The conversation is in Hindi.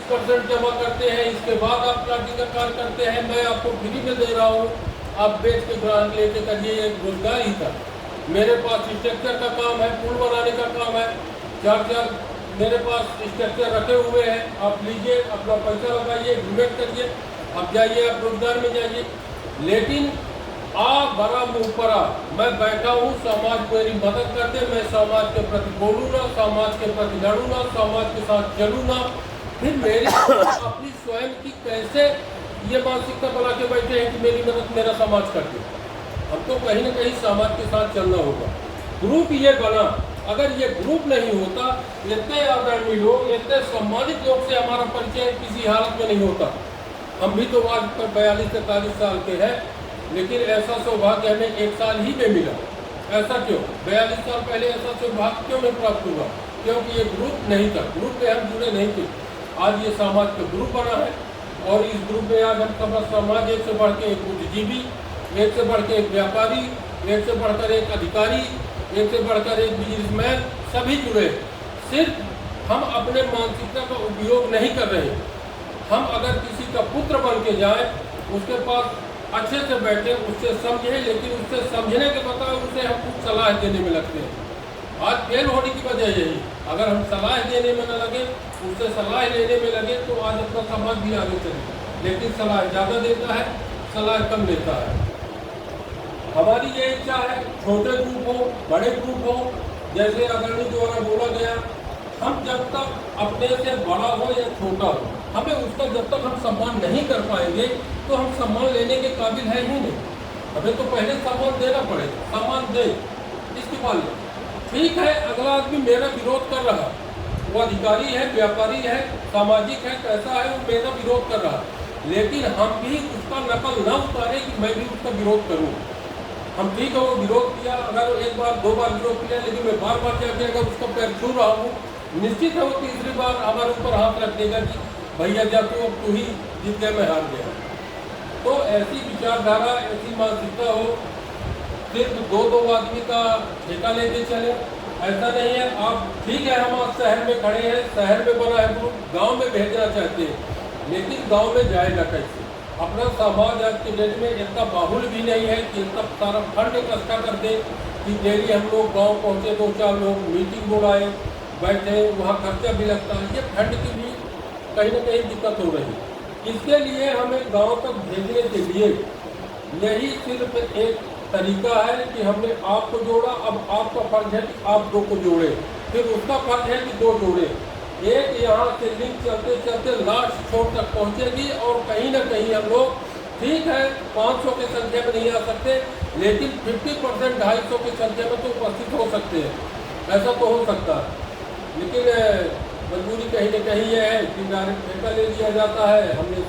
20% जमा करते हैं, इसके बाद आप प्लाटिंग का कार्य करते हैं, मैं आपको फ्री में दे रहा हूँ, आप बेच के ग्राहक लेके करिए। एक रोजगार ही था। मेरे पास स्ट्रक्चर का काम है, पुल बनाने का काम है, चार मेरे पास स्ट्रक्चर रखे हुए हैं, आप लीजिए, अपना पैसा लगाइए, इन्वेस्ट करिए, अब जाइए, आप रोजगार में जाइए। लेकिन बड़ा मुँह पड़ा, मैं बैठा हूँ, समाज मेरी मदद करते, मैं समाज के प्रति बोलूँगा, समाज के प्रति लड़ूंगा, समाज के साथ चलूँगा, फिर मेरी अपनी स्वयं की कैसे ये मानसिकता बना के बैठे हैं कि मेरी मदद मेरा समाज करते। हमको कहीं ना कहीं समाज के साथ चलना होगा। ग्रुप ये बना, अगर ये ग्रुप नहीं होता, इतने आदरणीय लोग, इतने सम्मानित लोग से हमारा परिचय किसी हालत में नहीं होता। हम भी तो आज पर 42-43 साल के हैं, लेकिन ऐसा सौभाग्य हमें 1 साल ही में मिला। ऐसा क्यों? 42 साल पहले ऐसा सौभाग्य क्यों नहीं प्राप्त हुआ? क्योंकि ये ग्रुप नहीं था, ग्रुप में हम जुड़े नहीं थे। आज ये समाज का ग्रुप बना है, और इस ग्रुप में आज हम सब समाज, एक से बढ़ के एक बुद्धिजीवी, एक से बढ़ के एक व्यापारी, एक से बढ़कर एक अधिकारी, एक से बढ़कर एक बिजनेसमैन, सभी जुड़े। सिर्फ हम अपने मानसिकता का उपयोग नहीं कर रहे। हम अगर किसी का पुत्र बन के जाए, उसके पास अच्छे से बैठे, उससे समझे, लेकिन उससे समझने के बता उसे हम कुछ सलाह देने में लगते हैं। आज फेल होने की वजह यही, अगर हम सलाह देने में न लगे, उससे सलाह लेने में लगे, तो आज अपना समाज भी आगे चले। लेकिन सलाह ज़्यादा देता है, सलाह कम लेता है। हमारी ये इच्छा है, छोटे ग्रुप हो, बड़े ग्रुप हो, जैसे अग्रणी द्वारा बोला गया, हम जब तक अपने से बड़ा हो या छोटा हो, हमें उसका जब तक हम सम्मान नहीं कर पाएंगे, तो हम सम्मान लेने के काबिल है ही नहीं। हमें तो पहले सम्मान देना पड़ेगा। सम्मान दे, इसकी मान लो, ठीक है, अगला आदमी मेरा विरोध कर रहा, वो अधिकारी है, व्यापारी है, सामाजिक है, कैसा है, वो मेरा विरोध कर रहा, लेकिन हम भी उसका नकल न उतारे कि मैं भी उसका विरोध करूँ। हम ठीक है, वो विरोध किया, अगर 1 बार 2 बार विरोध किया, लेकिन मैं बार बार जाके अगर उसका पैर छू रहा हूँ, निश्चित है वो तीसरी बार हमारे ऊपर हाथ रख देगा कि भैया जा तू ही जीत गया, मैं हार गया। तो ऐसी विचारधारा, ऐसी मानसिकता हो, सिर्फ 2-2 आदमी का ठेका लेके चले, ऐसा नहीं है। आप ठीक है, हम आज शहर में खड़े हैं, शहर में बना है ग्रुप, गाँव में भेजना चाहते हैं, लेकिन गाँव में जाएगा कैसे? अपना समाज आज के डेट में इतना बाहुल भी नहीं है कि इतना सारा फंड इकट्ठा कर दे कि डेली हम लोग गाँव पहुँचे, 2-4 लोग मीटिंग बुलाए, बैठे, वहाँ खर्चा भी लगता है। ये फंड की भी कहीं ना कहीं दिक्कत हो रही है। इसके लिए हमें गांव तक भेजने के लिए यही सिर्फ एक तरीका है कि हमने आपको जोड़ा, अब आपका फर्ज है कि आप 2 को जोड़े, फिर उसका फर्ज है कि 2 जोड़े। एक यहाँ से लिंक चलते चलते लास्ट छोर तक पहुँचेगी, और कहीं ना कहीं हम लोग, ठीक है, 500 की संख्या में नहीं आ सकते, लेकिन 50%, 250 की संख्या में तो उपस्थित हो सकते हैं। ऐसा तो हो सकता है, लेकिन मजबूरी कहीं ना कहीं ये है कि डायरेक्ट ठेका ले लिया जाता है। हमने